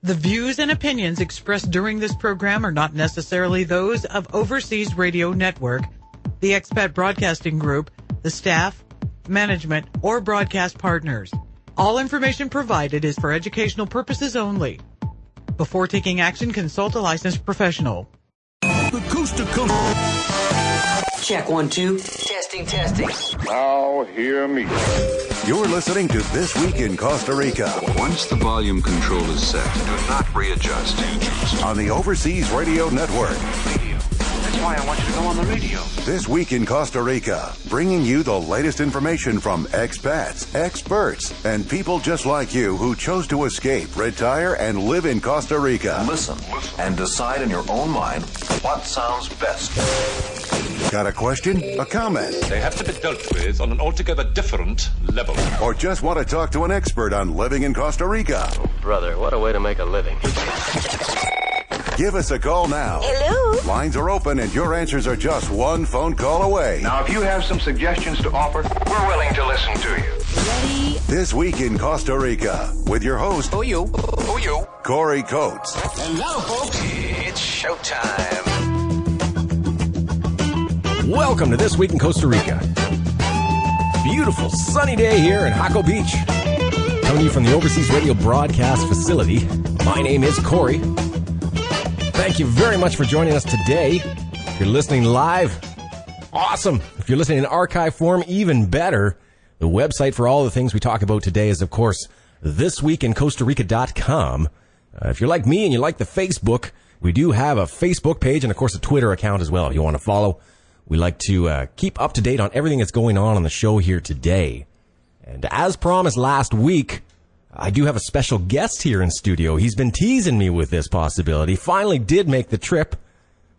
The views and opinions expressed during this program are not necessarily those of Overseas Radio Network, the Expat Broadcasting Group, the staff, management, or broadcast partners. All information provided is for educational purposes only. Before taking action, consult a licensed professional. The Coast to Coast. Check 1, 2. Testing. Now hear me. You're listening to This Week in Costa Rica. Once the volume control is set, do not readjust. On the Overseas Radio Network. That's why I want you to go on the radio. This Week in Costa Rica, bringing you the latest information from expats, experts, and people just like you who chose to escape, retire, and live in Costa Rica. Listen and decide in your own mind what sounds best. Got a question? A comment? They have to be dealt with on an altogether different level. Or just want to talk to an expert on living in Costa Rica? Oh, brother, what a way to make a living. Give us a call now. Hello? Lines are open and your answers are just one phone call away. Now, if you have some suggestions to offer, we're willing to listen to you. Ready? This Week in Costa Rica with your host, Who you? Corey Coates. And now, folks, it's showtime. Welcome to This Week in Costa Rica. Beautiful sunny day here in Jaco Beach. Coming to you from the Overseas Radio Broadcast Facility. My name is Corey. Thank you very much for joining us today. If you're listening live, awesome. If you're listening in archive form, even better. The website for all the things we talk about today is, of course, thisweekincostarica.com. If you're like me and you like the Facebook, we do have a Facebook page and, of course, a Twitter account as well if you want to follow. We like to keep up to date on everything that's going on the show here today. And as promised last week, I do have a special guest here in studio. He's been teasing me with this possibility. Finally did make the trip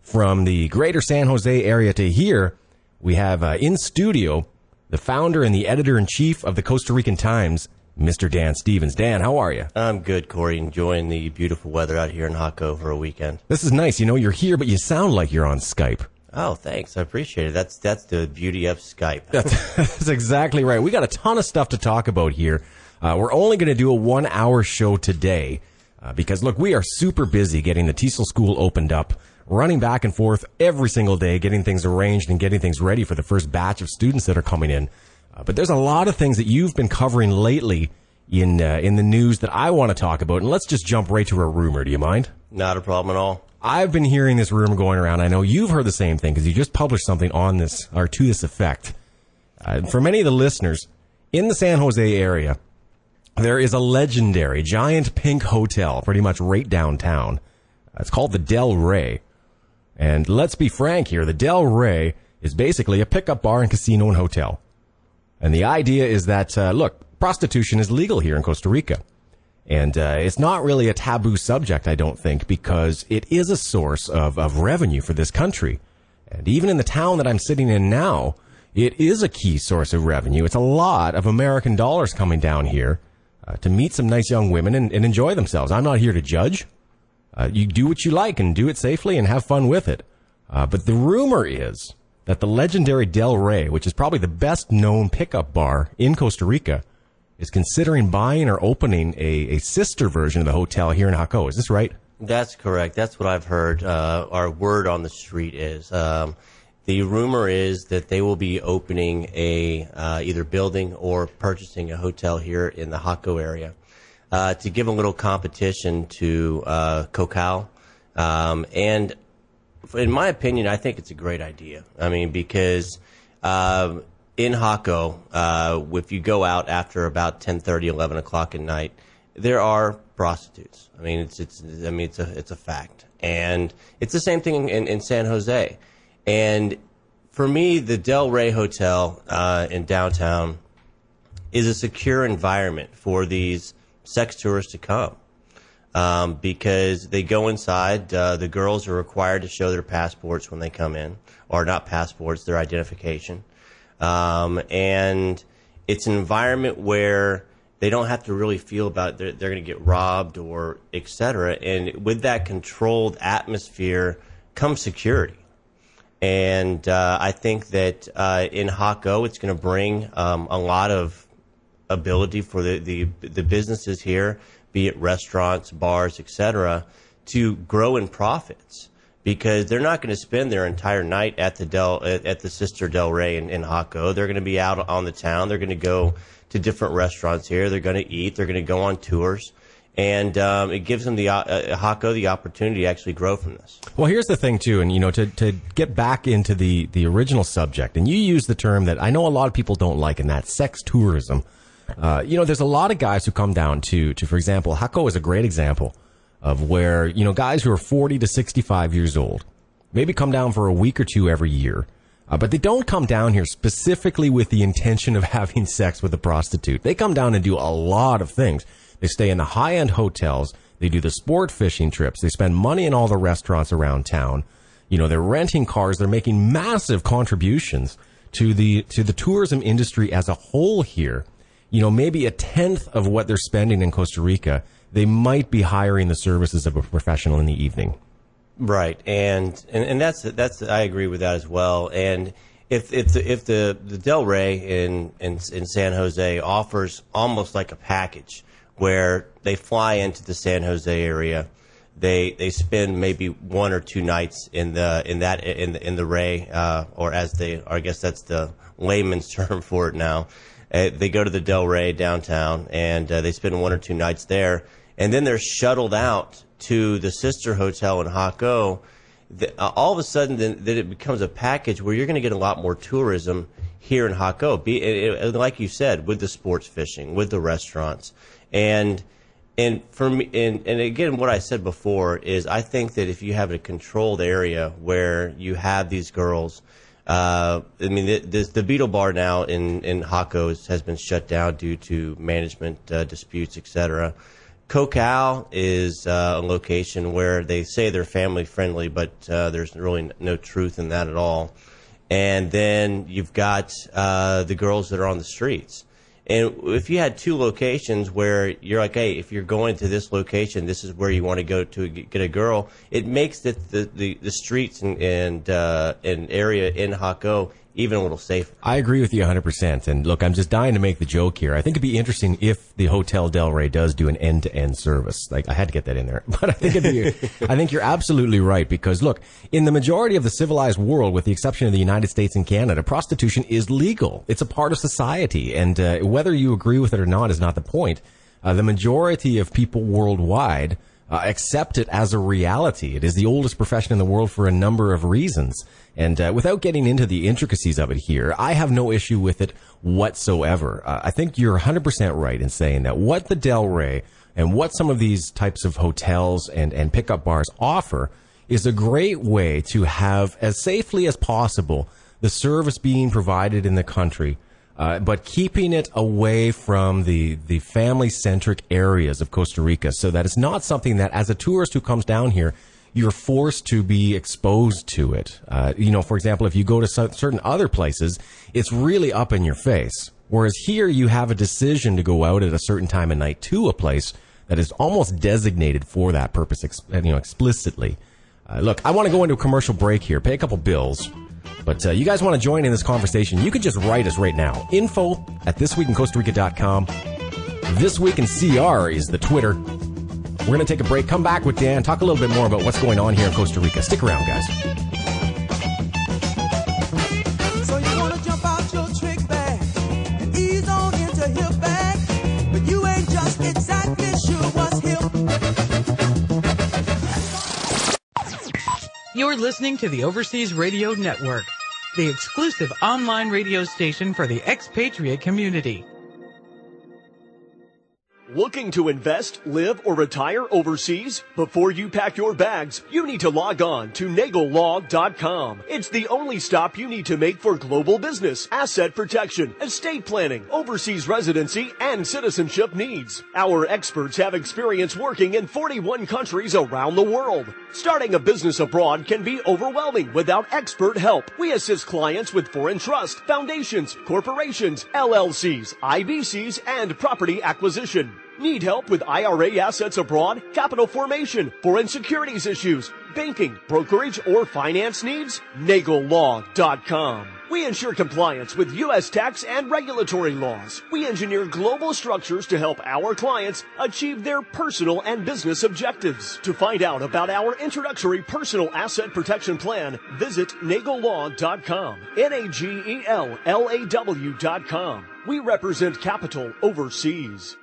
from the greater San Jose area to here. We have in studio the founder and the editor-in-chief of the Costa Rican Times, Mr. Dan Stevens. Dan, how are you? I'm good, Corey. Enjoying the beautiful weather out here in Jaco for a weekend. This is nice. You know, you're here, but you sound like you're on Skype. Oh, thanks. I appreciate it. That's the beauty of Skype. That's exactly right. We got a ton of stuff to talk about here. We're only going to do a 1-hour show today because, look, we are super busy getting the TESOL school opened up, running back and forth every single day, getting things arranged and getting things ready for the first batch of students that are coming in. But there's a lot of things that you've been covering lately in the news that I want to talk about. And let's just jump right to a rumor. Do you mind? Not a problem at all. I've been hearing this rumor going around. I know you've heard the same thing because you just published something on this or to this effect. For many of the listeners in the San Jose area, there is a legendary giant pink hotel pretty much right downtown. It's called the Del Rey. And let's be frank here, the Del Rey is basically a pickup bar and casino and hotel. And the idea is that, look, prostitution is legal here in Costa Rica. And it's not really a taboo subject, I don't think, because it is a source of revenue for this country. And even in the town that I'm sitting in now, it is a key source of revenue. It's a lot of American dollars coming down here to meet some nice young women and enjoy themselves. I'm not here to judge. You do what you like and do it safely and have fun with it. But the rumor is that the legendary Del Rey, which is probably the best known pickup bar in Costa Rica, is considering buying or opening a sister version of the hotel here in Jaco. Is this right? That's correct. That's what I've heard. Our word on the street is the rumor is that they will be opening a either building or purchasing a hotel here in the Jaco area to give a little competition to Cocal. And in my opinion, I think it's a great idea. I mean, because in Jaco, if you go out after about 10:30, 11 o'clock at night, there are prostitutes. I mean, it's a fact, and it's the same thing in San Jose. And for me, the Del Rey Hotel in downtown is a secure environment for these sex tourists to come because they go inside. The girls are required to show their passports when they come in, or not passports, their identification. And it's an environment where they don't have to really feel about they're going to get robbed or et cetera. And with that controlled atmosphere comes security. And I think that in Jaco, it's going to bring a lot of ability for the businesses here, be it restaurants, bars, etc., to grow in profits, because they're not going to spend their entire night at the Sister Del Rey in Jaco. They're going to be out on the town. They're going to go to different restaurants here. They're going to eat. They're going to go on tours. And it gives them Jaco the opportunity to actually grow from this. Well, here's the thing, too, and, to get back into the original subject, and you use the term that I know a lot of people don't like, and that's sex tourism. There's a lot of guys who come down to, for example, Jaco is a great example of where, guys who are 40 to 65 years old maybe come down for a week or two every year, but they don't come down here specifically with the intention of having sex with a prostitute. They come down and do a lot of things. They stay in the high-end hotels. They do the sport fishing trips. They spend money in all the restaurants around town. They're renting cars. They're making massive contributions to the tourism industry as a whole here. Maybe a tenth of what they're spending in Costa Rica, they might be hiring the services of a professional in the evening. Right, and that's I agree with that as well. And if the Del Rey in San Jose offers almost like a package where they fly into the San Jose area, they spend maybe 1 or 2 nights in the Rey, or I guess that's the layman's term for it now. They go to the Del Rey downtown, and they spend 1 or 2 nights there, and then they're shuttled out to the sister hotel in Jaco. All of a sudden, then it becomes a package where you're going to get a lot more tourism here in Jaco. Like you said, with the sports fishing, with the restaurants, and for me, and again, what I said before is I think that if you have a controlled area where you have these girls. The Beetle Bar now in Jaco has been shut down due to management disputes, etc. Cocal is a location where they say they're family friendly, but there's really no truth in that at all. And then you've got the girls that are on the streets. And if you had 2 locations where you're like, hey, if you're going to this location, this is where you want to go to get a girl, it makes the streets and area in Jaco even a little safer. I agree with you 100%. And look, I'm just dying to make the joke here. I think it'd be interesting if the Hotel Del Rey does do an end-to-end service. Like, I had to get that in there. But I think you're absolutely right, because look, in the majority of the civilized world, with the exception of the United States and Canada, prostitution is legal. It's a part of society. And whether you agree with it or not is not the point. The majority of people worldwide accept it as a reality. It is the oldest profession in the world for a number of reasons. And without getting into the intricacies of it here, I have no issue with it whatsoever. I think you're 100% right in saying that what the Del Rey and what some of these types of hotels and pickup bars offer is a great way to have, as safely as possible, the service being provided in the country, but keeping it away from the family-centric areas of Costa Rica, so that it's not something that, as a tourist who comes down here, you're forced to be exposed to it. For example, if you go to certain other places, it's really up in your face. Whereas here, you have a decision to go out at a certain time of night to a place that is almost designated for that purpose, explicitly. Look, I want to go into a commercial break here, pay a couple bills. But you guys want to join in this conversation, you can just write us right now. info@thisweekincostarica.com. This Week in CR is the Twitter. We're going to take a break, come back with Dan, talk a little bit more about what's going on here in Costa Rica. Stick around, guys. So you want to jump out your trick bag and ease on into hip bag, but you ain't just exactly sure what's hip. You're listening to the Overseas Radio Network, the exclusive online radio station for the expatriate community. Looking to invest, live, or retire overseas? Before you pack your bags, you need to log on to nagellog.com. It's the only stop you need to make for global business, asset protection, estate planning, overseas residency, and citizenship needs. Our experts have experience working in 41 countries around the world. Starting a business abroad can be overwhelming without expert help. We assist clients with foreign trust, foundations, corporations, LLCs, IBCs, and property acquisition. Need help with IRA assets abroad, capital formation, foreign securities issues, banking, brokerage, or finance needs? nagellog.com. We ensure compliance with U.S. tax and regulatory laws. We engineer global structures to help our clients achieve their personal and business objectives. To find out about our introductory personal asset protection plan, visit NagelLaw.com. NagelLaw.com. We represent capital overseas.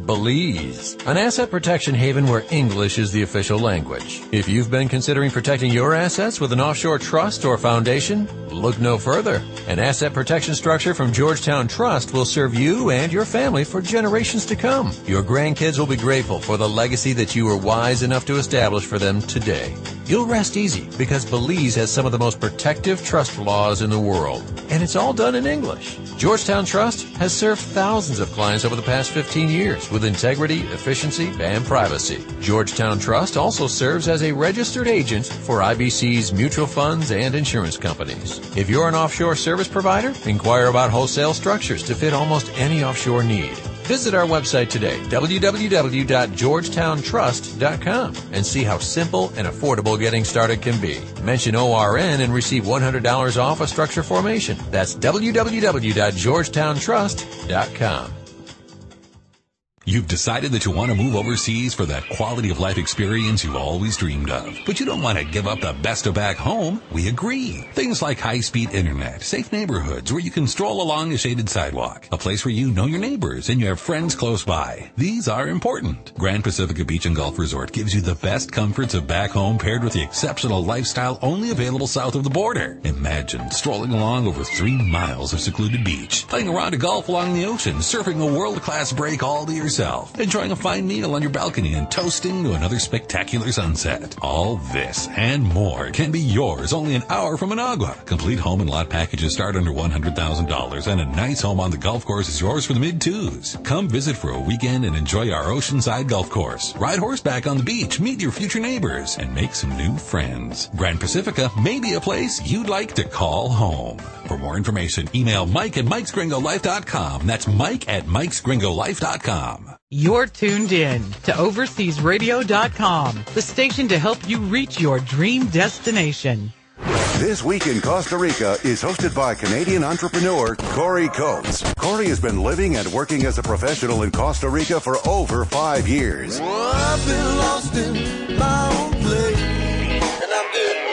Belize, an asset protection haven where English is the official language. If you've been considering protecting your assets with an offshore trust or foundation, look no further. An asset protection structure from Georgetown Trust will serve you and your family for generations to come. Your grandkids will be grateful for the legacy that you were wise enough to establish for them today. You'll rest easy because Belize has some of the most protective trust laws in the world, and it's all done in English. Georgetown Trust has served thousands of clients over the past 15 years with integrity, efficiency, and privacy. Georgetown Trust also serves as a registered agent for IBC's mutual funds and insurance companies. If you're an offshore service provider, inquire about wholesale structures to fit almost any offshore need. Visit our website today, www.georgetowntrust.com, and see how simple and affordable getting started can be. Mention ORN and receive $100 off a structure formation. That's www.georgetowntrust.com. You've decided that you want to move overseas for that quality of life experience you've always dreamed of. But you don't want to give up the best of back home. We agree. Things like high-speed internet, safe neighborhoods where you can stroll along a shaded sidewalk, a place where you know your neighbors and you have friends close by. These are important. Grand Pacifica Beach and Golf Resort gives you the best comforts of back home paired with the exceptional lifestyle only available south of the border. Imagine strolling along over 3 miles of secluded beach, playing a round of golf along the ocean, surfing a world-class break all to yourself, enjoying a fine meal on your balcony and toasting to another spectacular sunset. All this and more can be yours only an hour from Managua. Complete home and lot packages start under $100,000 and a nice home on the golf course is yours for the mid-twos. Come visit for a weekend and enjoy our oceanside golf course. Ride horseback on the beach, meet your future neighbors, and make some new friends. Grand Pacifica may be a place you'd like to call home. For more information, email Mike at mikesgringolife.com. That's Mike at mikesgringolife.com. You're tuned in to overseasradio.com, the station to help you reach your dream destination. This Week in Costa Rica is hosted by Canadian entrepreneur Corey Coates. Corey has been living and working as a professional in Costa Rica for over 5 years. Well, I've been lost in my own place, and I'm getting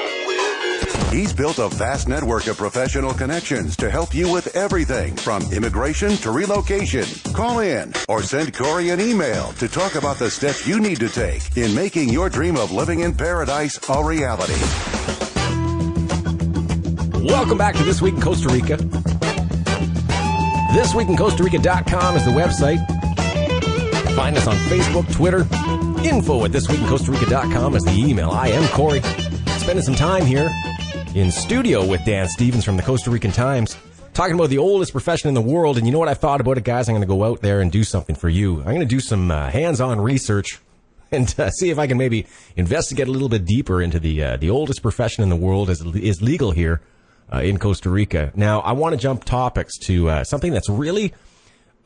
He's built a vast network of professional connections to help you with everything from immigration to relocation. Call in or send Corey an email to talk about the steps you need to take in making your dream of living in paradise a reality. Welcome back to This Week in Costa Rica. ThisWeekinCostaRica.com is the website. Find us on Facebook, Twitter. Info at ThisWeekinCostaRica.com is the email. I am Corey. Spending some time here in studio with Dan Stevens from the Costa Rican Times, talking about the oldest profession in the world. And you know what I thought about it, guys? I'm going to go out there and do something for you. I'm going to do some hands-on research and see if I can maybe investigate a little bit deeper into the oldest profession in the world is legal here in Costa Rica. Now, I want to jump topics to something that's really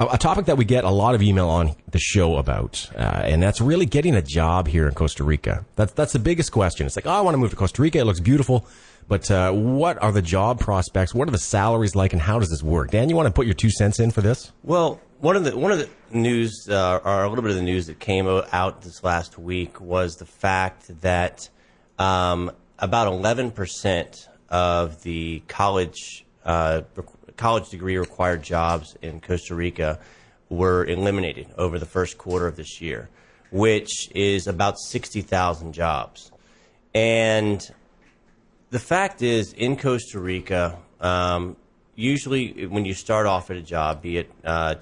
a topic that we get a lot of email on the show about, and that's really getting a job here in Costa Rica. That's the biggest question. It's like, oh, I want to move to Costa Rica. It looks beautiful. But what are the job prospects? What are the salaries like, and how does this work? Dan, you want to put your 2 cents in for this? Well, one of the news, or a little bit of the news that came out this last week was the fact that about 11% of the college degree required jobs in Costa Rica were eliminated over the first quarter of this year, which is about 60,000 jobs. And the fact is, in Costa Rica, usually when you start off at a job, be it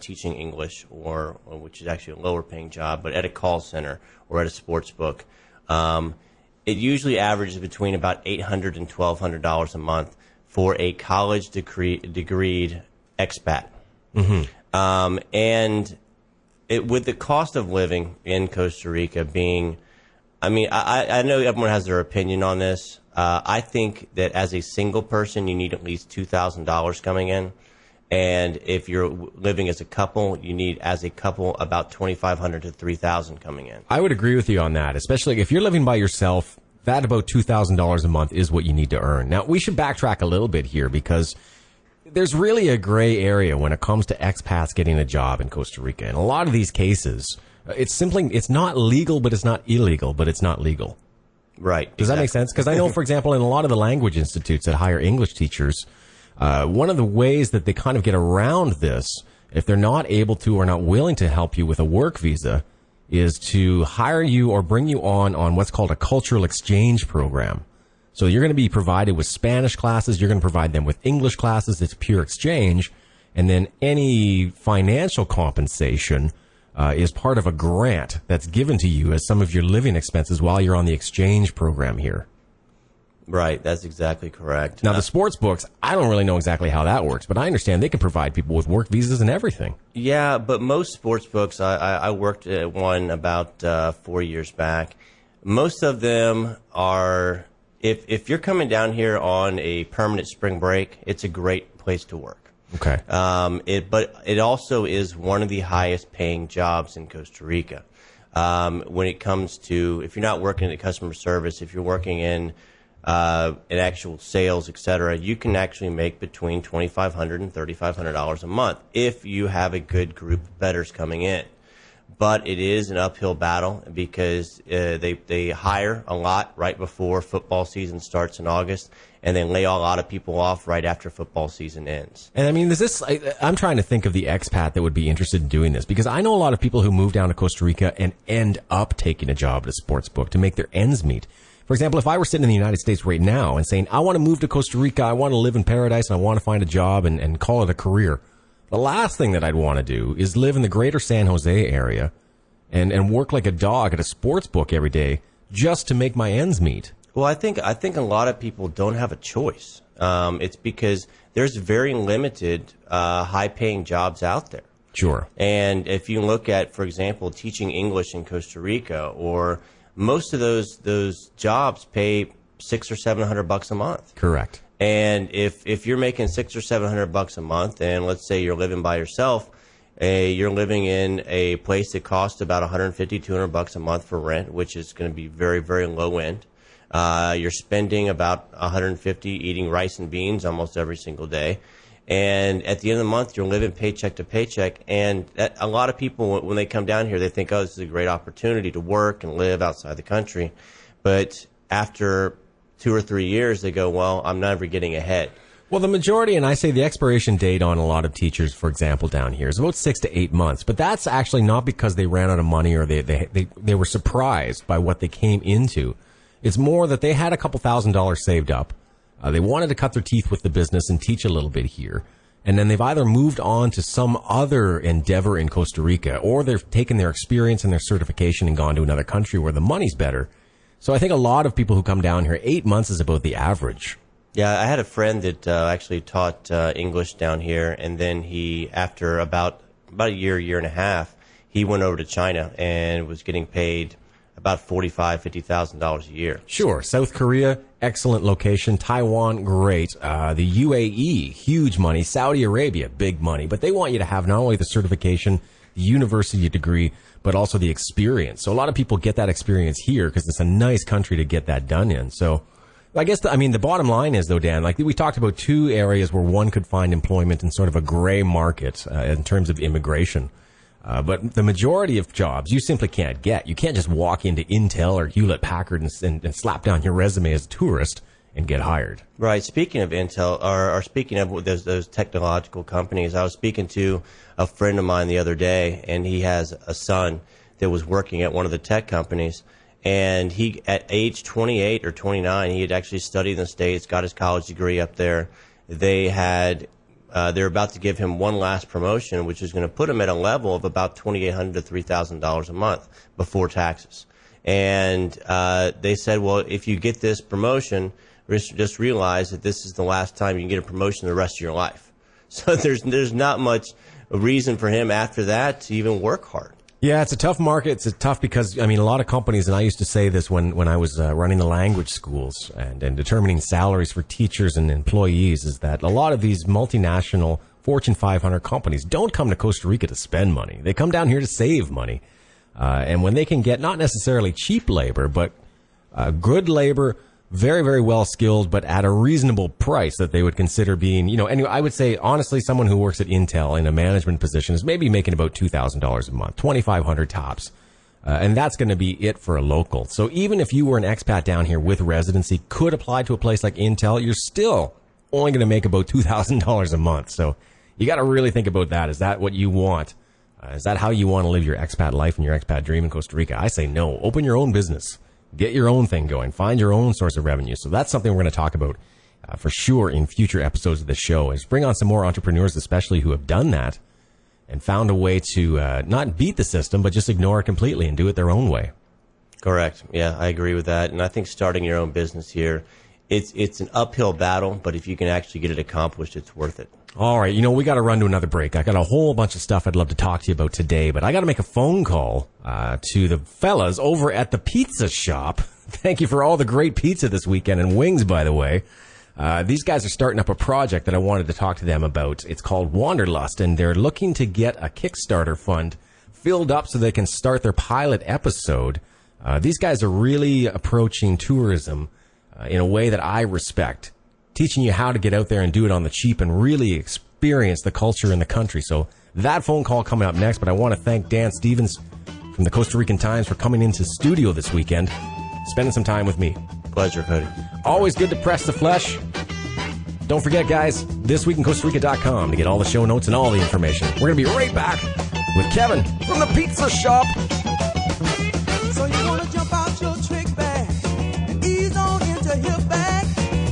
teaching English or which is actually a lower paying job, but at a call center or at a sports book, it usually averages between about $800 and $1,200 a month for a college degreed expat. Mm-hmm. And with the cost of living in Costa Rica being, I mean, I know everyone has their opinion on this. I think that as a single person, you need at least $2,000 coming in. And if you're living as a couple, you need, as a couple, about $2,500 to $3,000 coming in. I would agree with you on that, especially if you're living by yourself. that about $2,000 a month is what you need to earn. Now, we should backtrack a little bit here because there's really a gray area when it comes to expats getting a job in Costa Rica. In a lot of these cases, it's not legal, but it's not illegal, but it's not legal. Right. Does that make sense? Because I know, for example, in a lot of the language institutes that hire English teachers, one of the ways that they kind of get around this, if they're not able to or not willing to help you with a work visa, is to hire you or bring you on what's called a cultural exchange program. So you're going to be provided with Spanish classes. You're going to provide them with English classes. It's pure exchange. And then any financial compensation is part of a grant that's given to you as some of your living expenses while you're on the exchange program here. Right, that's exactly correct. Now, the sports books, I don't really know exactly how that works, but I understand they can provide people with work visas and everything. Yeah, but most sports books, I worked at one about 4 years back. Most of them are, if you're coming down here on a permanent spring break, it's a great place to work. Okay. But it also is one of the highest paying jobs in Costa Rica. When it comes to, if you're not working in customer service, if you're working in actual sales, etc., you can actually make between $2,500 and $3,500 a month if you have a good group of bettors coming in. But it is an uphill battle because they hire a lot right before football season starts in August, and they lay a lot of people off right after football season ends. And I mean, I'm trying to think of the expat that would be interested in doing this, because I know a lot of people who move down to Costa Rica and end up taking a job at a sports book to make their ends meet. For example, if I were sitting in the United States right now and saying, I want to move to Costa Rica, I want to live in paradise, and I want to find a job and call it a career, the last thing that I'd want to do is live in the greater San Jose area and work like a dog at a sports book every day just to make my ends meet. Well, I think a lot of people don't have a choice. It's because there's very limited high-paying jobs out there. Sure. And if you look at, for example, teaching English in Costa Rica, or most of those jobs pay $600 or $700 a month. Correct. And if you're making $600 or $700 a month, and let's say you're living by yourself, you're living in a place that costs about $150, $200 a month for rent, which is going to be very, very low end. You're spending about $150 eating rice and beans almost every single day. And at the end of the month, you're living paycheck to paycheck. And a lot of people, when they come down here, they think, oh, this is a great opportunity to work and live outside the country. But after 2 or 3 years, they go, well, I'm never getting ahead. Well, the majority, and I say the expiration date on a lot of teachers, for example, down here is about 6 to 8 months. But that's actually not because they ran out of money or they were surprised by what they came into. It's more that they had a couple $1,000s saved up. They wanted to cut their teeth with the business and teach a little bit here. And then they've either moved on to some other endeavor in Costa Rica, or they've taken their experience and their certification and gone to another country where the money's better. So I think a lot of people who come down here, 8 months is about the average. Yeah, I had a friend that actually taught English down here, and then he, after about a year and a half, he went over to China and was getting paid about $45,000, $50,000 a year. Sure. South Korea, excellent location. Taiwan, great. The UAE, huge money. Saudi Arabia, big money. But they want you to have not only the certification, the university degree, but also the experience. So a lot of people get that experience here because it's a nice country to get that done in. So I guess, the bottom line is, though, Dan, like we talked about 2 areas where one could find employment in sort of a gray market in terms of immigration. But the majority of jobs you simply can't get. You can't just walk into Intel or Hewlett-Packard and slap down your resume as a tourist and get hired. Right. Speaking of Intel, or speaking of those technological companies, I was speaking to a friend of mine the other day, and he has a son that was working at one of the tech companies. And he, at age 28 or 29, he had actually studied in the States, got his college degree up there. They're about to give him one last promotion, which is going to put him at a level of about $2,800 to $3,000 a month before taxes. And they said, well, if you get this promotion, just realize that this is the last time you can get a promotion the rest of your life. So there's not much reason for him after that to even work hard. Yeah, it's a tough market. It's tough because, a lot of companies, and I used to say this when I was running the language schools and determining salaries for teachers and employees, is that a lot of these multinational Fortune 500 companies don't come to Costa Rica to spend money. They come down here to save money. And when they can get not necessarily cheap labor, but Good labor, very, very well skilled, but at a reasonable price that they would consider being, anyway, I would say, honestly, someone who works at Intel in a management position is maybe making about $2,000 a month, $2,500 tops. And that's going to be it for a local. So even if you were an expat down here with residency, could apply to a place like Intel, you're still only going to make about $2,000 a month. So you got to really think about that. Is that what you want? Is that how you want to live your expat life and your expat dream in Costa Rica? I say no. Open your own business. Get your own thing going. Find your own source of revenue. So that's something we're going to talk about for sure in future episodes of the show, is bring on some more entrepreneurs, especially who have done that and found a way to not beat the system, but just ignore it completely and do it their own way. Correct. Yeah, I agree with that. And I think starting your own business here, it's an uphill battle, but if you can actually get it accomplished, it's worth it. All right. We got to run to another break. I got a whole bunch of stuff I'd love to talk to you about today, but I got to make a phone call to the fellas over at the pizza shop. Thank you for all the great pizza this weekend and wings, by the way. These guys are starting up a project that I wanted to talk to them about. It's called Wanderlust, and they're looking to get a Kickstarter fund filled up so they can start their pilot episode. These guys are really approaching tourism in a way that I respect, teaching you how to get out there and do it on the cheap and really experience the culture in the country. So that phone call coming up next, but I want to thank Dan Stevens from the Costa Rican Times for coming into studio this weekend, spending some time with me. Pleasure, Cody. Always good to press the flesh. Don't forget, guys, thisweekincostarica.com to get all the show notes and all the information. We're going to be right back with Kevin from the pizza shop. So you want to jump out your trick bag and ease on into hip bag,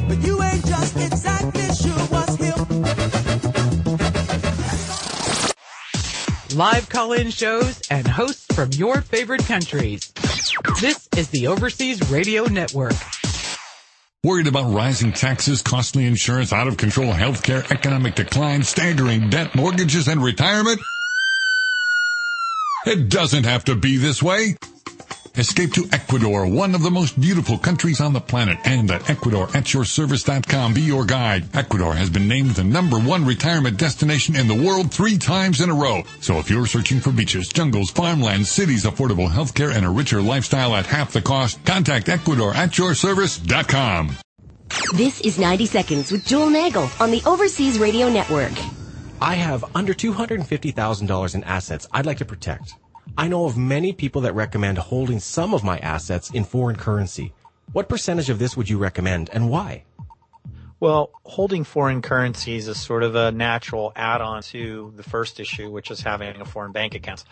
but you ain't just exactly sure what's hip. Live call-in shows and hosts from your favorite countries. This is the Overseas Radio Network. Worried about rising taxes, costly insurance, out-of-control healthcare, economic decline, staggering debt, mortgages, and retirement? It doesn't have to be this way. Escape to Ecuador, one of the most beautiful countries on the planet, and at EcuadorAtYourService.com. Be your guide. Ecuador has been named the #1 retirement destination in the world 3 times in a row. So if you're searching for beaches, jungles, farmlands, cities, affordable healthcare, and a richer lifestyle at half the cost, contact EcuadorAtYourService.com. This is 90 Seconds with Joel Nagel on the Overseas Radio Network. I have under $250,000 in assets I'd like to protect. I know of many people that recommend holding some of my assets in foreign currency. What percentage of this would you recommend and why? Well, holding foreign currencies is sort of a natural add-on to the first issue, which is having a foreign bank account.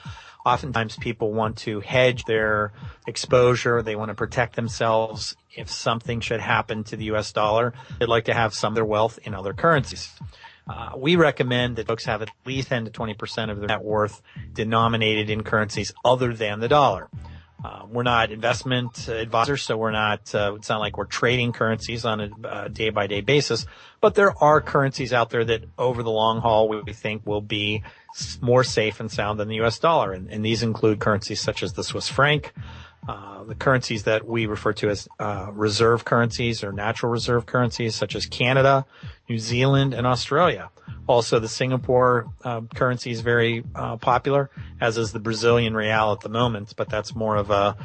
Oftentimes people want to hedge their exposure. They want to protect themselves if something should happen to the U.S. dollar. They'd like to have some of their wealth in other currencies. We recommend that folks have at least 10 to 20% of their net worth denominated in currencies other than the dollar. We're not investment advisors, so we're not, it's not like we're trading currencies on a day-by-day basis, but there are currencies out there that over the long haul we think will be more safe and sound than the U.S. dollar. And these include currencies such as the Swiss franc, the currencies that we refer to as reserve currencies or natural reserve currencies such as Canada, New Zealand, and Australia. Also, the Singapore currency is very popular, as is the Brazilian real at the moment. But that's more of a,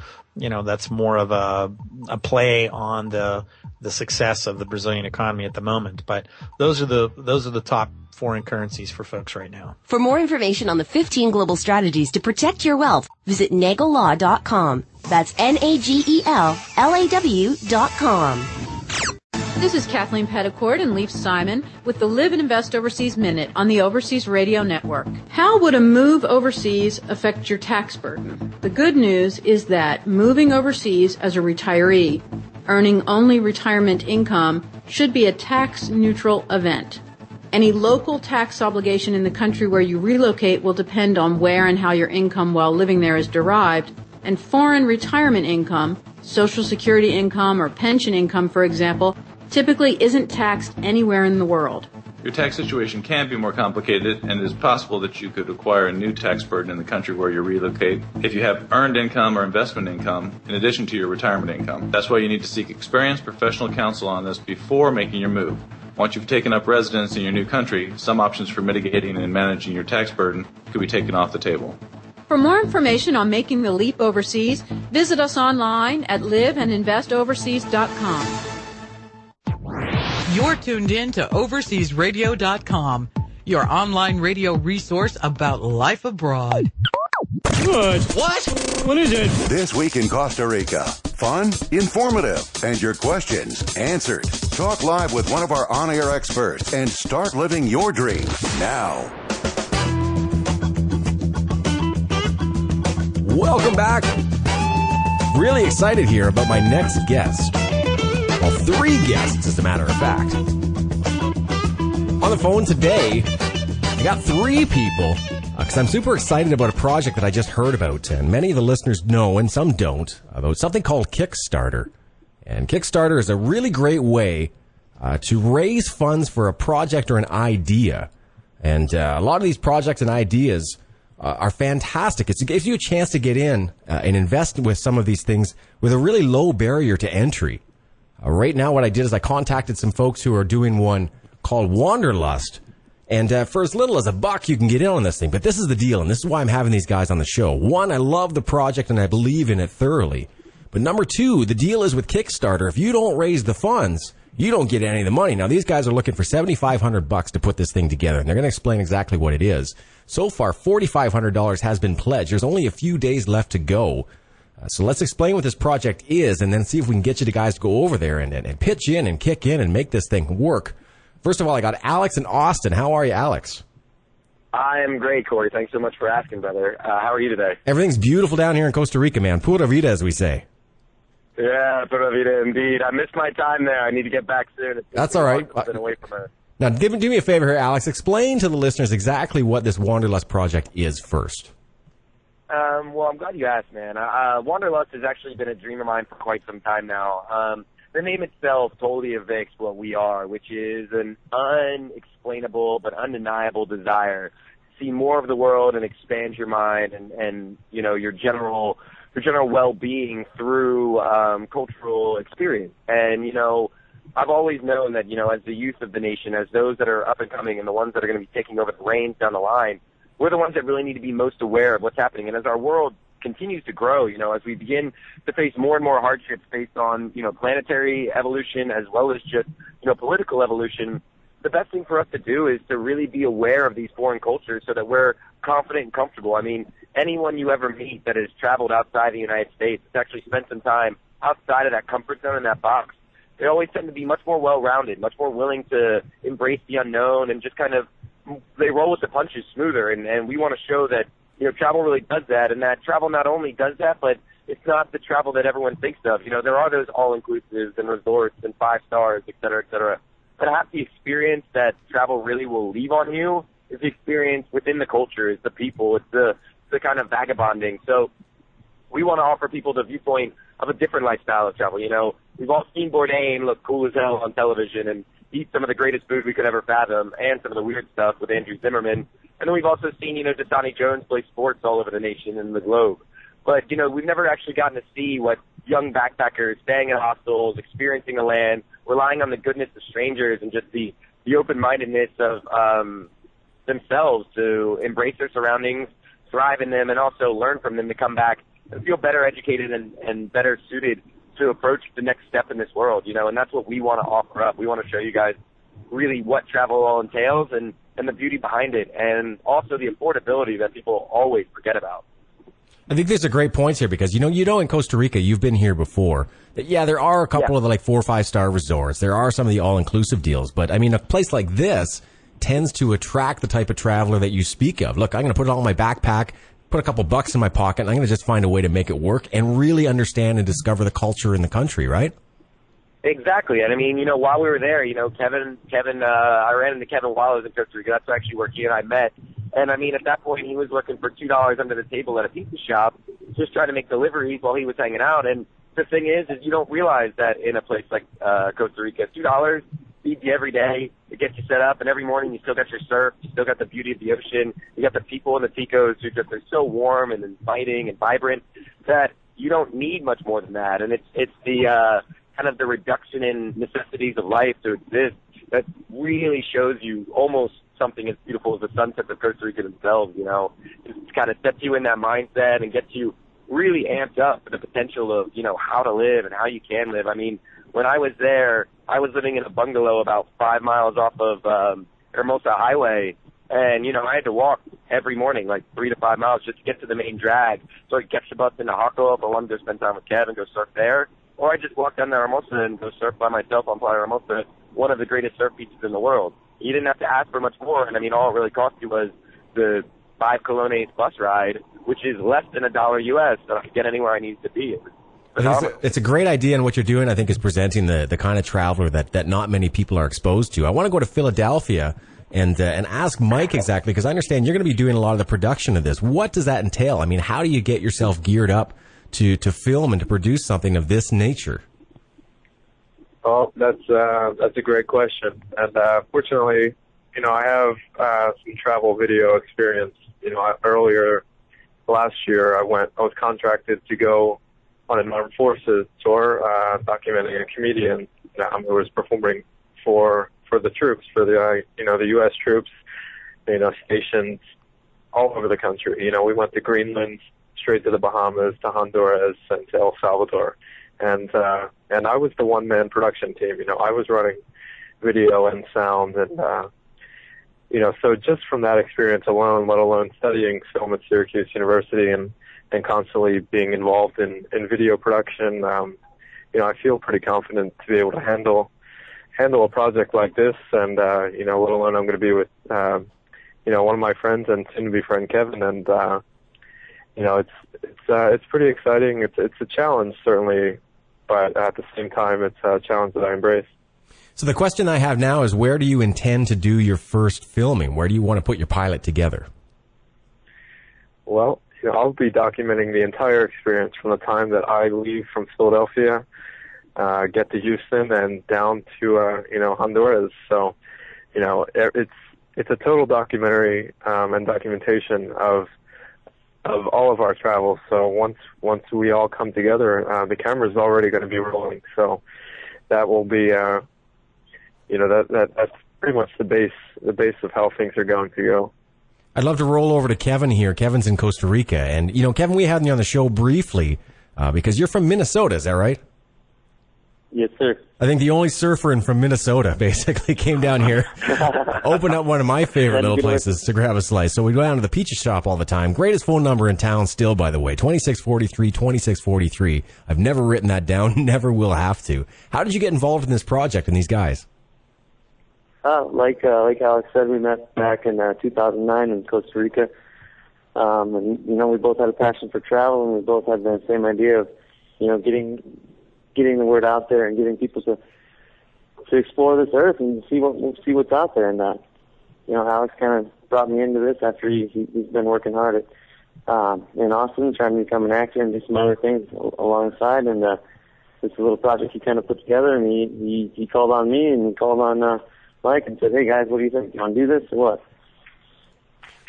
a play on the success of the Brazilian economy at the moment. But those are the top foreign currencies for folks right now. For more information on the 15 global strategies to protect your wealth, visit NagelLaw.com. That's NagelLaw.com. This is Kathleen Petticourt and Leif Simon with the Live and Invest Overseas Minute on the Overseas Radio Network. How would a move overseas affect your tax burden? The good news is that moving overseas as a retiree, earning only retirement income, should be a tax-neutral event. Any local tax obligation in the country where you relocate will depend on where and how your income while living there is derived, and foreign retirement income, Social Security income or pension income, for example, typically isn't taxed anywhere in the world. Your tax situation can be more complicated, and it is possible that you could acquire a new tax burden in the country where you relocate if you have earned income or investment income in addition to your retirement income. That's why you need to seek experienced professional counsel on this before making your move. Once you've taken up residence in your new country, some options for mitigating and managing your tax burden could be taken off the table. For more information on making the leap overseas, visit us online at liveandinvestoverseas.com. You're tuned in to overseasradio.com, your online radio resource about life abroad. What? What is it? This week in Costa Rica. Fun, informative, and your questions answered. Talk live with one of our on-air experts and start living your dream now. Welcome back. Really excited here about my next guest. Well, 3 guests, as a matter of fact. On the phone today, I got 3 people, because I'm super excited about a project that I just heard about, and many of the listeners know, and some don't, about something called Kickstarter. And Kickstarter is a really great way to raise funds for a project or an idea. And a lot of these projects and ideas are fantastic. It gives you a chance to get in and invest with some of these things with a really low barrier to entry. Right now, what I did is I contacted some folks who are doing one called Wanderlust. And for as little as $1, you can get in on this thing. But this is the deal, and this is why I'm having these guys on the show. 1, I love the project, and I believe in it thoroughly. But number 2, the deal is with Kickstarter. If you don't raise the funds, you don't get any of the money. Now, these guys are looking for $7,500 to put this thing together, and they're going to explain exactly what it is. So far, $4,500 has been pledged. There's only a few days left to go. So let's explain what this project is, and then see if we can get you the guys to go over there and pitch in and kick in and make this thing work. First of all, I got Alex in Austin. How are you, Alex? I am great, Corey. Thanks so much for asking, brother. How are you today? Everything's beautiful down here in Costa Rica, man. Pura vida, as we say. Yeah, pura vida indeed. I missed my time there. I need to get back soon. That's all right. I've been away from her. Now, do me a favor here, Alex. Explain to the listeners exactly what this Wanderlust project is first. Well, I'm glad you asked, man. Wanderlust has actually been a dream of mine for quite some time now. The name itself totally evokes what we are, which is an unexplainable but undeniable desire to see more of the world and expand your mind and you know, your general well-being through cultural experience. And, you know, I've always known that, you know, as the youth of the nation, as those that are up and coming and the ones that are going to be taking over the reins down the line, we're the ones that really need to be most aware of what's happening. And as our world continues to grow, you know, as we begin to face more and more hardships based on, you know, planetary evolution as well as just, you know, political evolution, the best thing for us to do is to really be aware of these foreign cultures so that we're confident and comfortable. I mean, anyone you ever meet that has traveled outside the United States, has actually spent some time outside of that comfort zone in that box, they always tend to be much more well-rounded, much more willing to embrace the unknown and just kind of, they roll with the punches smoother. And we want to show that, you know, travel really does that, and that travel not only does that, but it's not the travel that everyone thinks of. You know, there are those all-inclusives and resorts and 5 stars, et cetera, et cetera. But half the experience that travel really will leave on you is the experience within the culture, is the people, it's the kind of vagabonding. So we want to offer people the viewpoint of a different lifestyle of travel. You know, we've all seen Bourdain look cool as hell on television and eat some of the greatest food we could ever fathom and some of the weird stuff with Andrew Zimmerman. And then we've also seen, you know, Dasani Jones play sports all over the nation and the globe. But, you know, we've never actually gotten to see what young backpackers staying in hostels, experiencing a land, relying on the goodness of strangers and just the open-mindedness of themselves to embrace their surroundings, thrive in them, and also learn from them to come back and feel better educated and better suited to approach the next step in this world, you know, and that's what we want to offer up. We want to show you guys really what travel all entails and the beauty behind it, and also the affordability that people always forget about. I think these are great points here because, you know, in Costa Rica, you've been here before, that, yeah, there are a couple of the, like, 4 or 5 star resorts. There are some of the all-inclusive deals. But, I mean, a place like this tends to attract the type of traveler that you speak of. Look, I'm going to put it all in my backpack, put a couple bucks in my pocket, and I'm going to just find a way to make it work and really understand and discover the culture in the country, right? Exactly. And I mean, you know, while we were there, you know, Kevin, I ran into Kevin while I was in Costa Rica. That's actually where he and I met. And I mean, at that point, he was looking for $2 under the table at a pizza shop, just trying to make deliveries while he was hanging out. And the thing is you don't realize that in a place like Costa Rica, $2 feeds you every day. It gets you set up, and every morning you still got your surf, you still got the beauty of the ocean, you got the people in the ticos who just are so warm and inviting and vibrant that you don't need much more than that. And it's the kind of the reduction in necessities of life to exist that really shows you almost something as beautiful as the sunsets of Costa Rica themselves, you know. It's kind of sets you in that mindset and gets you really amped up for the potential of, you know, how to live and how you can live. I mean, when I was there, I was living in a bungalow about 5 miles off of Hermosa Highway, and, you know, I had to walk every morning, like 3 to 5 miles just to get to the main drag. So I'd catch the bus into Jaco if I wanted to spend time with Kev and go surf there, or I just walk down to Hermosa and go surf by myself on Playa Hermosa, one of the greatest surf beaches in the world. You didn't have to ask for much more, and I mean, all it really cost you was the 5 colones bus ride, which is less than $1 US, so I could get anywhere I needed to be. It was phenomenal. It's a great idea, and what you're doing, I think, is presenting the kind of traveler that not many people are exposed to. I want to go to Philadelphia and ask Mike exactly, because I understand you're going to be doing a lot of the production of this. What does that entail? I mean, how do you get yourself geared up to film and to produce something of this nature? Oh, that's a great question. And fortunately, you know, I have some travel video experience. You know, earlier last year, I was contracted to go on an armed forces tour, documenting a comedian who was performing for the troops, for the the U.S. troops, you know, stationed all over the country. You know, we went to Greenland, straight to the Bahamas, to Honduras, and to El Salvador, and I was the one-man production team. You know, I was running video and sound, and you know, so just from that experience alone, let alone studying film at Syracuse University and constantly being involved in video production, you know, I feel pretty confident to be able to handle a project like this, and you know, let alone I'm going to be with you know, one of my friends and soon-to-be friend Kevin, and you know, it's pretty exciting. It's a challenge certainly, but at the same time, it's a challenge that I embrace. So the question I have now is, where do you intend to do your first filming? Where do you want to put your pilot together? Well, you know, I'll be documenting the entire experience from the time that I leave from Philadelphia, get to Houston, and down to you know, Honduras. So, you know, it's a total documentary and documentation of all of our travels. So once we all come together, the camera's already going to be rolling. So that will be you know, that's pretty much the base of how things are going to go. I'd love to roll over to Kevin here. Kevin's in Costa Rica, and you know, Kevin, we had you on the show briefly because you're from Minnesota. Is that right? Yes, sir. I think the only surfer from Minnesota basically came down here, opened up one of my favorite little places to grab a slice. So we go down to the pizza shop all the time. Greatest phone number in town still, by the way, 2643. I've never written that down, never will have to. How did you get involved in this project and these guys? Like Alex said, we met back in 2009 in Costa Rica. And, you know, we both had a passion for travel, and we both had the same idea of, you know, getting the word out there and getting people to explore this earth and see what's out there. And you know, Alex kind of brought me into this after he's been working hard at in Austin, trying to become an actor and do some other things alongside. And it's a little project he kind of put together, and he called on me and he called on Mike and said, "Hey guys, what do you think? You want to do this or what?"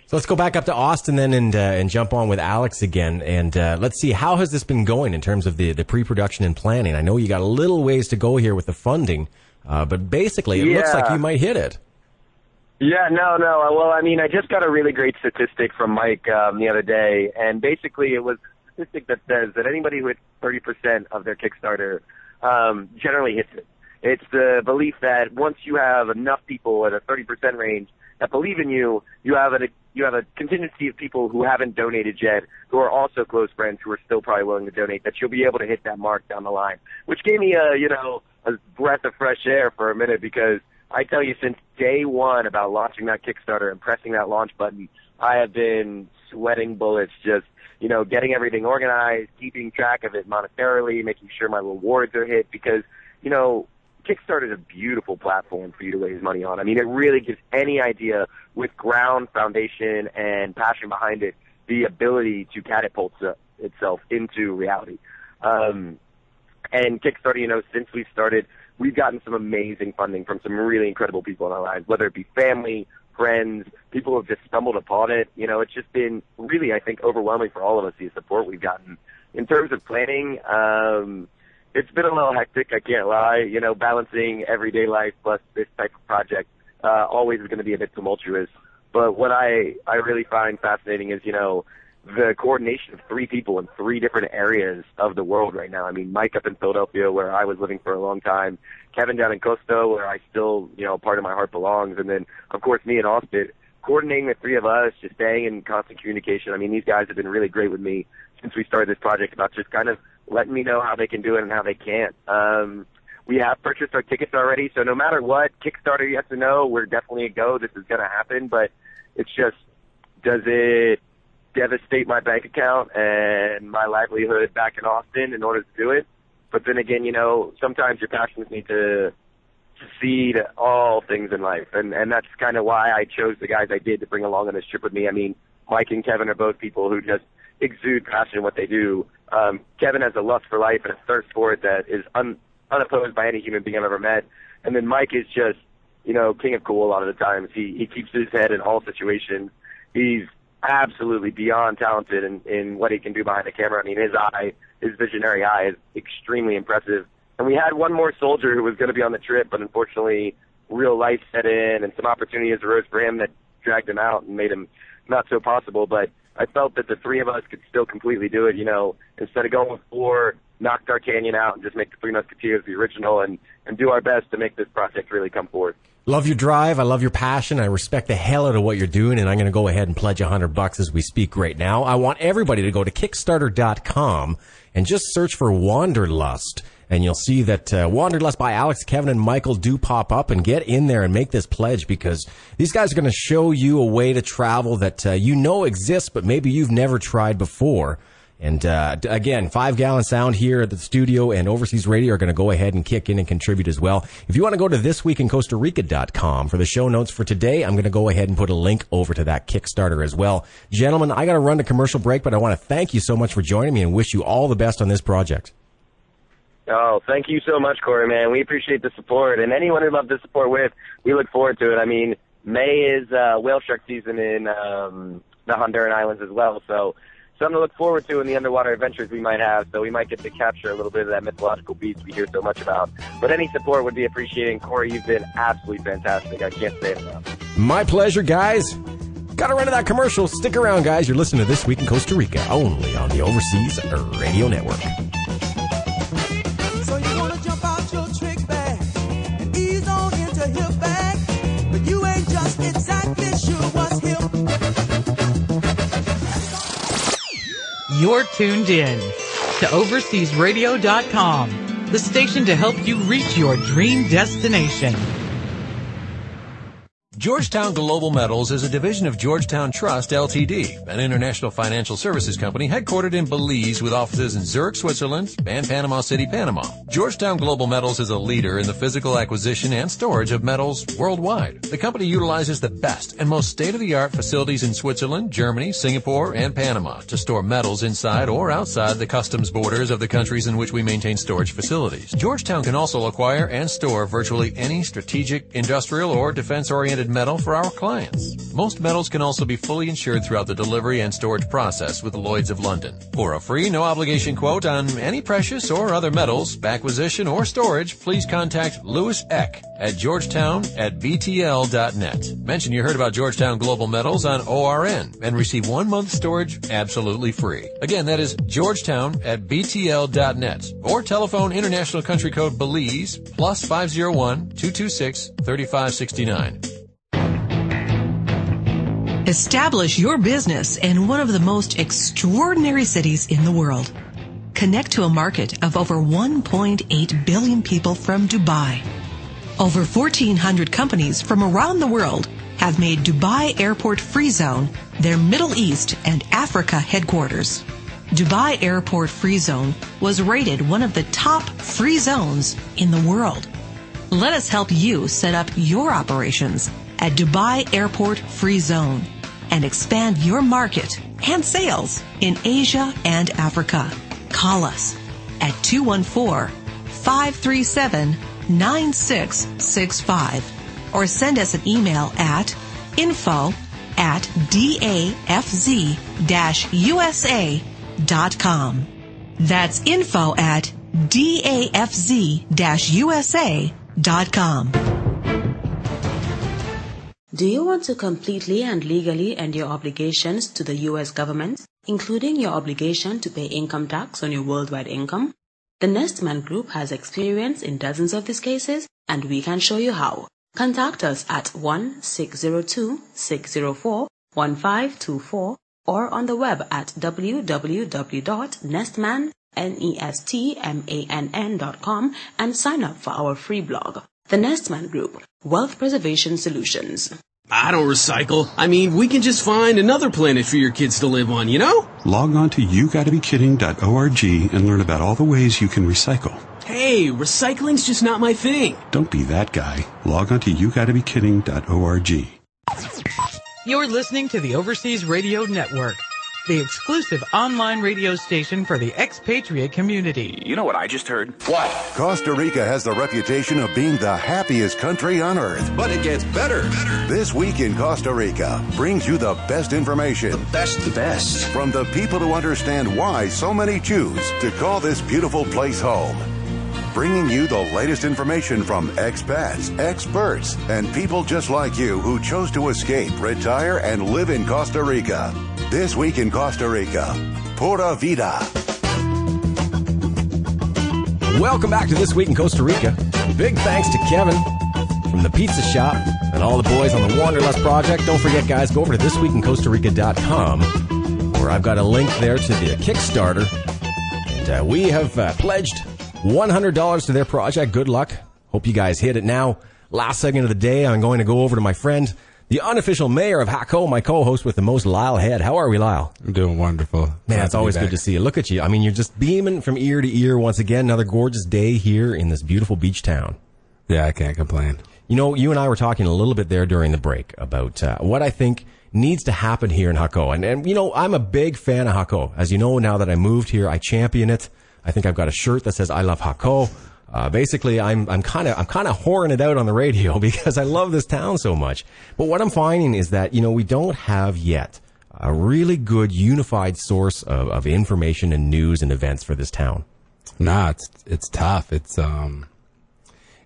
So let's go back up to Austin then and jump on with Alex again. And let's see, how has this been going in terms of the pre-production and planning? I know you got a little ways to go here with the funding, but basically it looks like you might hit it. Yeah, no. Well, I mean, I just got a really great statistic from Mike the other day, and basically it was a statistic that says that anybody who hits 30% of their Kickstarter generally hits it. It's the belief that once you have enough people at a 30% range that believe in you, you have a contingency of people who haven't donated yet, who are also close friends who are still probably willing to donate, that you'll be able to hit that mark down the line, which gave me a breath of fresh air for a minute, because I tell you, since day one about launching that Kickstarter and pressing that launch button, I have been sweating bullets, just, you know, getting everything organized, keeping track of it monetarily, making sure my rewards are hit, because, you know, Kickstarter is a beautiful platform for you to raise money on. I mean, it really gives any idea with ground, foundation, and passion behind it the ability to catapult itself into reality. And Kickstarter, you know, since we started, we've gotten some amazing funding from some really incredible people in our lives, whether it be family, friends, people who have just stumbled upon it. You know, it's just been really, I think, overwhelming for all of us, the support we've gotten. In terms of planning, it's been a little hectic, I can't lie. You know, balancing everyday life plus this type of project always is going to be a bit tumultuous. But what I really find fascinating is, you know, the coordination of 3 people in 3 different areas of the world right now. I mean, Mike up in Philadelphia, where I was living for a long time, Kevin down in Costa, where I still, part of my heart belongs, and then, of course, me in Austin, coordinating the 3 of us, just staying in constant communication. I mean, these guys have been really great with me since we started this project about just kind of letting me know how they can do it and how they can't. We have purchased our tickets already, so no matter what, Kickstarter, yes or no, we're definitely a go. This is going to happen, but it's just, does it devastate my bank account and my livelihood back in Austin in order to do it? But then again, sometimes your passions need to succeed all things in life, and that's kind of why I chose the guys I did to bring along on this trip with me. I mean, Mike and Kevin are both people who just exude passion in what they do. Kevin has a lust for life and a thirst for it that is unopposed by any human being I've ever met. And then Mike is just, king of cool a lot of the times. He keeps his head in all situations. He's absolutely beyond talented in what he can do behind the camera. I mean, his visionary eye is extremely impressive. And we had one more soldier who was going to be on the trip, but unfortunately real life set in and some opportunities arose for him that dragged him out and made him not so possible. But I felt that the 3 of us could still completely do it, instead of going with 4, knock D'Artagnan out and just make the 3 Musketeers the original and do our best to make this project really come forward. Love your drive. I love your passion. I respect the hell out of what you're doing, and I'm going to go ahead and pledge $100 as we speak right now. I want everybody to go to Kickstarter.com and just search for Wanderlust, and you'll see that Wanderlust by Alex, Kevin, and Michael do pop up, and get in there and make this pledge, because these guys are going to show you a way to travel that exists, but maybe you've never tried before. And again, 5 Gallon Sound here at the studio and Overseas Radio are going to go ahead and kick in and contribute as well. If you want to go to thisweekincostarica.com for the show notes for today, I'm going to go ahead and put a link over to that Kickstarter as well. Gentlemen, I got to run to commercial break, but I want to thank you so much for joining me and wish you all the best on this project. Oh, thank you so much, Corey, man. We appreciate the support. And anyone who loved the support with, we look forward to it. I mean, May is whale shark season in the Honduran Islands as well, so something to look forward to in the underwater adventures we might have, so we might get to capture a little bit of that mythological beast we hear so much about. But any support would be appreciated. Corey, you've been absolutely fantastic. I can't say it enough. My pleasure, guys. Got to run to that commercial. Stick around, guys. You're listening to This Week in Costa Rica, only on the Overseas Radio Network. So you want to jump out your trick bag and ease on into hip bag, but you ain't just exactly sure what's hip. You're tuned in to OverseasRadio.com, the station to help you reach your dream destination. Georgetown Global Metals is a division of Georgetown Trust, Ltd., an international financial services company headquartered in Belize with offices in Zurich, Switzerland, and Panama City, Panama. Georgetown Global Metals is a leader in the physical acquisition and storage of metals worldwide. The company utilizes the best and most state-of-the-art facilities in Switzerland, Germany, Singapore, and Panama to store metals inside or outside the customs borders of the countries in which we maintain storage facilities. Georgetown can also acquire and store virtually any strategic, industrial, or defense-oriented metal for our clients. Most metals can also be fully insured throughout the delivery and storage process with Lloyd's of London. For a free, no-obligation quote on any precious or other metals, acquisition, or storage, please contact Louis Eck at georgetown@btl.net. Mention you heard about Georgetown Global Metals on ORN and receive 1 month storage absolutely free. Again, that is georgetown@btl.net, or telephone international country code Belize +501 226 3569. Establish your business in one of the most extraordinary cities in the world. Connect to a market of over 1.8 billion people from Dubai. Over 1,400 companies from around the world have made Dubai Airport Free Zone their Middle East and Africa headquarters. Dubai Airport Free Zone was rated one of the top free zones in the world. Let us help you set up your operations at Dubai Airport Free Zone and expand your market and sales in Asia and Africa. Call us at 214-537-9665 or send us an email at info@dafz-usa.com. That's info@dafz-usa.com. Do you want to completely and legally end your obligations to the U.S. government? including your obligation to pay income tax on your worldwide income? The Nestman Group has experience in dozens of these cases, and we can show you how. Contact us at 1-602-604-1524 or on the web at www.nestman.com and sign up for our free blog. The Nestman Group, Wealth Preservation Solutions. I don't recycle. I mean, we can just find another planet for your kids to live on, you know? Log on to yougottabekidding.org and learn about all the ways you can recycle. Hey, recycling's just not my thing. Don't be that guy. Log on to yougottabekidding.org. You're listening to the Overseas Radio Network, the exclusive online radio station for the expatriate community. You know what I just heard? What? Costa Rica has the reputation of being the happiest country on earth. But it gets better. This Week in Costa Rica brings you the best information. The best. From the people who understand why so many choose to call this beautiful place home. Bringing you the latest information from expats, experts, and people just like you who chose to escape, retire, and live in Costa Rica. This Week in Costa Rica, Pura Vida. Welcome back to This Week in Costa Rica. Big thanks to Kevin from the Pizza Shop and all the boys on the Wanderlust Project. Don't forget, guys, go over to thisweekincostarica.com where I've got a link there to the Kickstarter. And we have pledged $100 to their project. Good luck. Hope you guys hit it now. Last segment of the day, I'm going to go over to my friend, the unofficial mayor of Jaco, my co-host with the most, Lyle Head. How are we, Lyle? I'm doing wonderful. Man, it's always good to see you. Look at you. I mean, you're just beaming from ear to ear once again. Another gorgeous day here in this beautiful beach town. Yeah, I can't complain. You know, you and I were talking a little bit there during the break about what I think needs to happen here in Jaco. And, you know, I'm a big fan of Jaco. As you know, now that I moved here, I champion it. I think I've got a shirt that says I love Jaco. Basically, I'm kind of whoring it out on the radio because I love this town so much. But what I'm finding is that, you know, we don't have yet a really good unified source of information and news and events for this town. Nah, it's tough. It's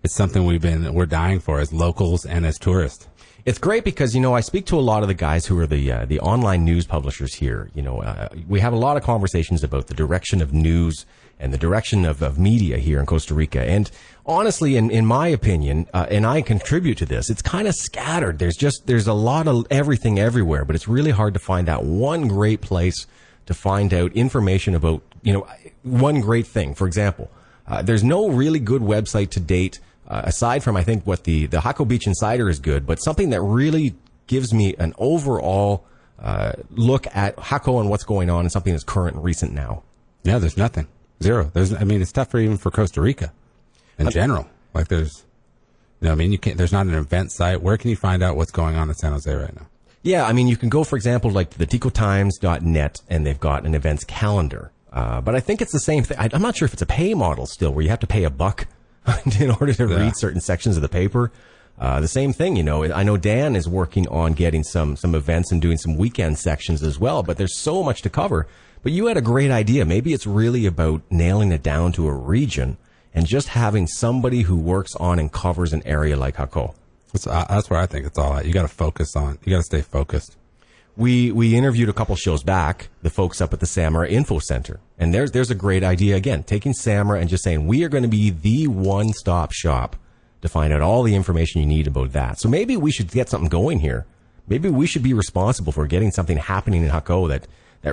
something we're dying for as locals and as tourists. It's great because, you know, I speak to a lot of the guys who are the online news publishers here. You know, we have a lot of conversations about the direction of news and the direction of media here in Costa Rica. And honestly, in my opinion, and I contribute to this, it's kind of scattered. There's a lot of everything everywhere, but it's really hard to find that one great place to find out information about, you know, one great thing. For example, there's no really good website to date, aside from, I think, what the Jaco Beach Insider is good, but something that really gives me an overall look at Jaco and what's going on and something that's current and recent now. Yeah, there's nothing. Zero. It's tough even for Costa Rica in general. Like there's there's not an event site. Where can you find out what's going on in San Jose right now? Yeah, I mean, you can go, for example, like to the ticotimes.net, and they've got an events calendar. But I think it's the same thing. I'm not sure if it's a pay model still, where you have to pay $1 in order to read certain sections of the paper. The same thing, you know, I know Dan is working on getting some events and doing some weekend sections as well, but there's so much to cover. But you had a great idea. Maybe it's really about nailing it down to a region and just having somebody who works on and covers an area like Jaco. That's where I think it's all at. You got to focus on. You got to stay focused. We interviewed a couple shows back the folks up at the Samara Info Center, and there's a great idea again, taking Samara and just saying we are going to be the one-stop shop to find out all the information you need about that. So maybe we should get something going here. Maybe we should be responsible for getting something happening in Jaco that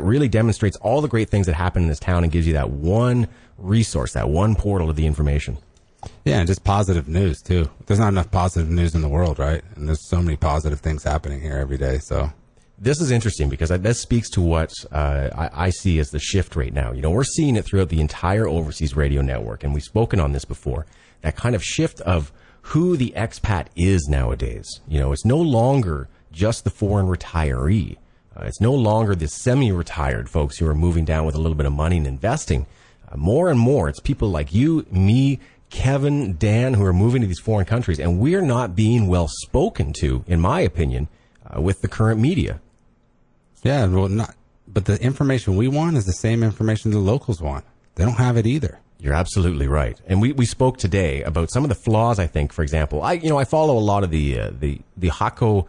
really demonstrates all the great things that happen in this town and gives you that one resource, that one portal to the information. Yeah, and just positive news, too. There's not enough positive news in the world, right? And there's so many positive things happening here every day, so. This is interesting because this speaks to what I see as the shift right now. You know, we're seeing it throughout the entire overseas radio network, and we've spoken on this before, that kind of shift of who the expat is nowadays. You know, it's no longer just the foreign retiree. It's no longer the semi-retired folks who are moving down with a little bit of money and investing. More and more, it's people like you, me, Kevin, Dan, who are moving to these foreign countries, and we're not being well spoken to, in my opinion, with the current media. Yeah, but the information we want is the same information the locals want. They don't have it either. You're absolutely right. And we spoke today about some of the flaws, I think. For example, I follow a lot of the Jaco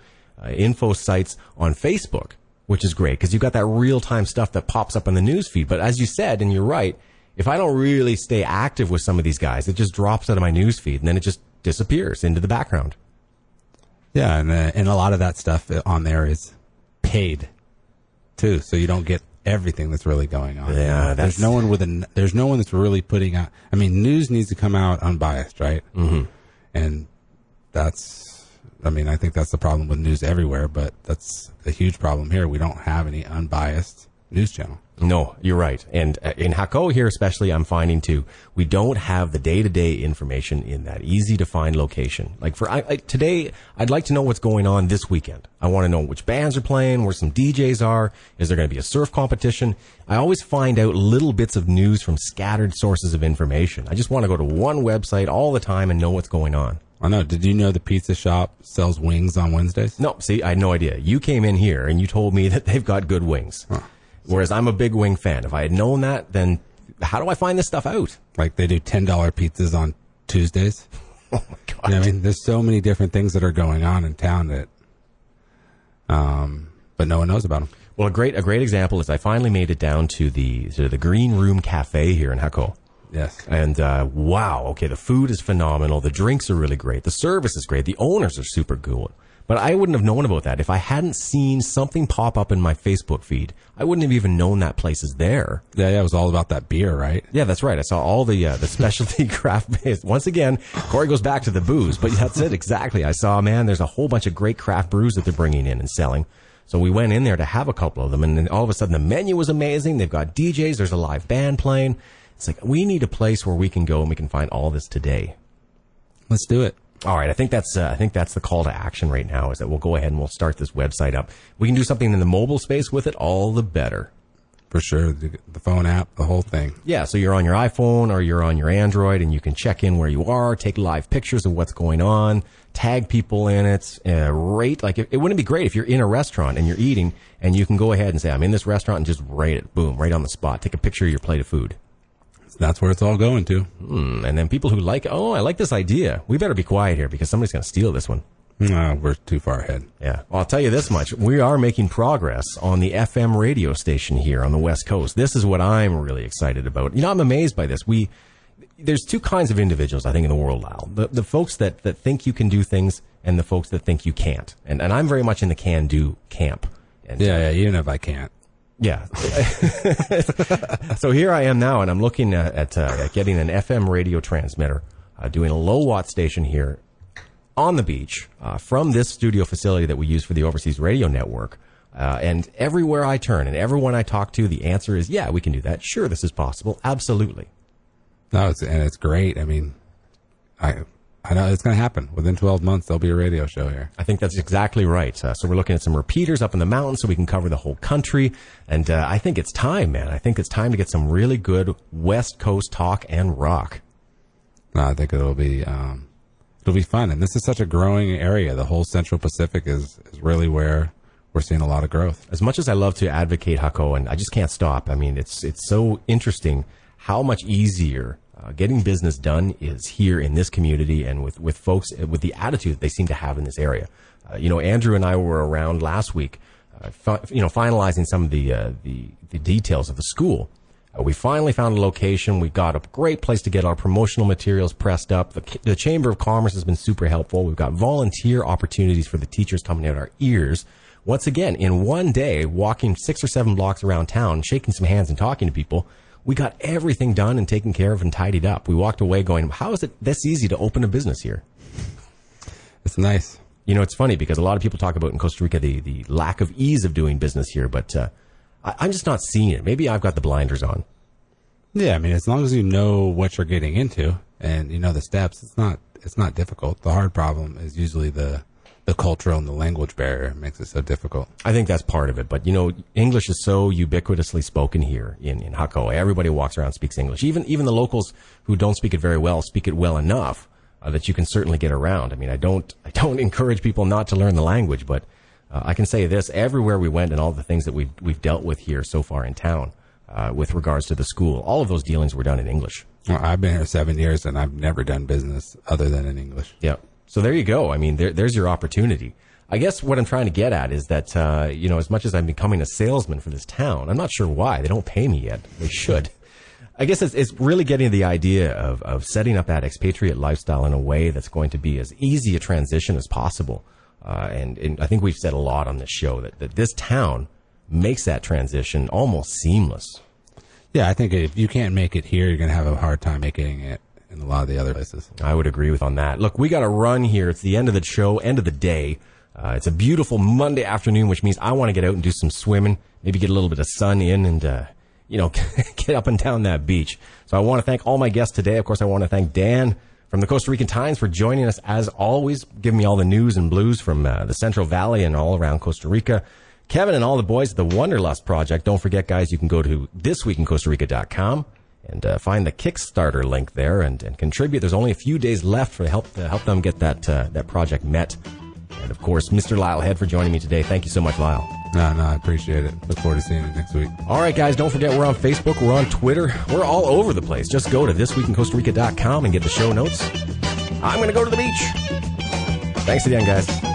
info sites on Facebook, which is great because you've got that real-time stuff that pops up in the news feed. But as you said, and you're right, if I don't really stay active with some of these guys, it just drops out of my news feed and then it just disappears into the background. Yeah, and a lot of that stuff on there is paid too, so you don't get everything that's really going on. Yeah, there's no one that's really putting out. I mean, news needs to come out unbiased, right? Mm-hmm. And I think that's the problem with news everywhere, but that's a huge problem here. We don't have any unbiased news channel. No, you're right. And in Jaco here especially, I'm finding too, we don't have the day-to-day information in that easy-to-find location. Like today, I'd like to know what's going on this weekend. I want to know which bands are playing, where some DJs are. Is there going to be a surf competition? I always find out little bits of news from scattered sources of information. I just want to go to one website all the time and know what's going on. I know. Did you know the pizza shop sells wings on Wednesdays? No, see, I had no idea. You came in here and you told me that they've got good wings. Huh. Whereas I'm a big wing fan. If I had known that, then how do I find this stuff out? Like they do $10 pizzas on Tuesdays. Oh my God. You know what I mean, there's so many different things that are going on in town that, but no one knows about them. Well, a great example is I finally made it down to the Green Room Cafe here in Jaco. Yes. And wow, okay, the food is phenomenal. The drinks are really great. The service is great. The owners are super cool. But I wouldn't have known about that if I hadn't seen something pop up in my Facebook feed. I wouldn't have even known that place is there. Yeah, it was all about that beer, right? Yeah, that's right. I saw all the specialty craft beers. Once again, Corey goes back to the booze, but that's it exactly. I saw, man, there's a whole bunch of great craft brews that they're bringing in and selling. So we went in there to have a couple of them, and then all of a sudden the menu was amazing. They've got DJs. There's a live band playing. It's like we need a place where we can go and we can find all this today. Let's do it. All right, I think that's the call to action right now is that we'll go ahead and we'll start this website up. We can do something in the mobile space with it, all the better. For sure, the phone app, the whole thing. Yeah, so you're on your iPhone or you're on your Android and you can check in where you are, take live pictures of what's going on, tag people in it, rate. Like it wouldn't be great if you're in a restaurant and you're eating and you can go ahead and say, I'm in this restaurant and just rate it, boom, right on the spot. Take a picture of your plate of food. That's where it's all going to. And then people who I like this idea. We better be quiet here because somebody's going to steal this one. No, we're too far ahead. Yeah. Well, I'll tell you this much. We are making progress on the FM radio station here on the West Coast. This is what I'm really excited about. You know, I'm amazed by this. There's two kinds of individuals, I think, in the world, Al. The folks that think you can do things and the folks that think you can't. And I'm very much in the can-do camp. And, yeah, even if I can't. Yeah. So here I am now, and I'm looking at getting an FM radio transmitter, doing a low-watt station here on the beach from this studio facility that we use for the Overseas Radio Network. And everywhere I turn and everyone I talk to, the answer is, yeah, we can do that. Sure, this is possible. Absolutely. No, it's great. I mean, I know it's going to happen. Within 12 months, there'll be a radio show here. I think that's exactly right. So we're looking at some repeaters up in the mountains so we can cover the whole country. And I think it's time, man. I think it's time to get some really good West Coast talk and rock. No, I think it'll be fun. And this is such a growing area. The whole Central Pacific is really where we're seeing a lot of growth. As much as I love to advocate Jaco, and I just can't stop. I mean, it's so interesting how much easier getting business done is here in this community and with folks with the attitude that they seem to have in this area. Andrew and I were around last week, finalizing some of the details of the school. We finally found a location. We got a great place to get our promotional materials pressed up. The Chamber of Commerce has been super helpful. We've got volunteer opportunities for the teachers coming out our ears. Once again, in one day, walking 6 or 7 blocks around town, shaking some hands and talking to people, we got everything done and taken care of and tidied up. We walked away going, how is it this easy to open a business here? It's nice. You know, it's funny because a lot of people talk about in Costa Rica the lack of ease of doing business here, but I'm just not seeing it. Maybe I've got the blinders on. Yeah, I mean, as long as you know what you're getting into and you know the steps, it's not difficult. The hard problem is usually the cultural and the language barrier makes it so difficult. I think that's part of it. But, English is so ubiquitously spoken here in Jaco. Everybody walks around and speaks English. Even the locals who don't speak it very well speak it well enough that you can certainly get around. I mean, I don't encourage people not to learn the language, but I can say this. Everywhere we went and all the things that we've dealt with here so far in town with regards to the school, all of those dealings were done in English. Well, I've been here 7 years, and I've never done business other than in English. Yeah. So there you go. I mean, there's your opportunity. I guess what I'm trying to get at is that, as much as I'm becoming a salesman for this town, I'm not sure why. They don't pay me yet. They should. I guess it's really getting the idea of setting up that expatriate lifestyle in a way that's going to be as easy a transition as possible. And I think we've said a lot on this show that this town makes that transition almost seamless. Yeah, I think if you can't make it here, you're going to have a hard time making it in a lot of the other places. I would agree with on that. Look, we got to run here. It's the end of the show, end of the day. It's a beautiful Monday afternoon, which means I want to get out and do some swimming, maybe get a little bit of sun in and, get up and down that beach. So I want to thank all my guests today. Of course, I want to thank Dan from the Costa Rican Times for joining us as always, giving me all the news and blues from the Central Valley and all around Costa Rica. Kevin and all the boys at the Wanderlust Project. Don't forget, guys, you can go to thisweekincostarica.com and find the Kickstarter link there and contribute. There's only a few days left to help them get that project met. And, of course, Mr. Lyle Head for joining me today. Thank you so much, Lyle. No, I appreciate it. Look forward to seeing you next week. All right, guys, don't forget we're on Facebook. We're on Twitter. We're all over the place. Just go to thisweekincostarica.com and get the show notes. I'm going to go to the beach. Thanks again, guys.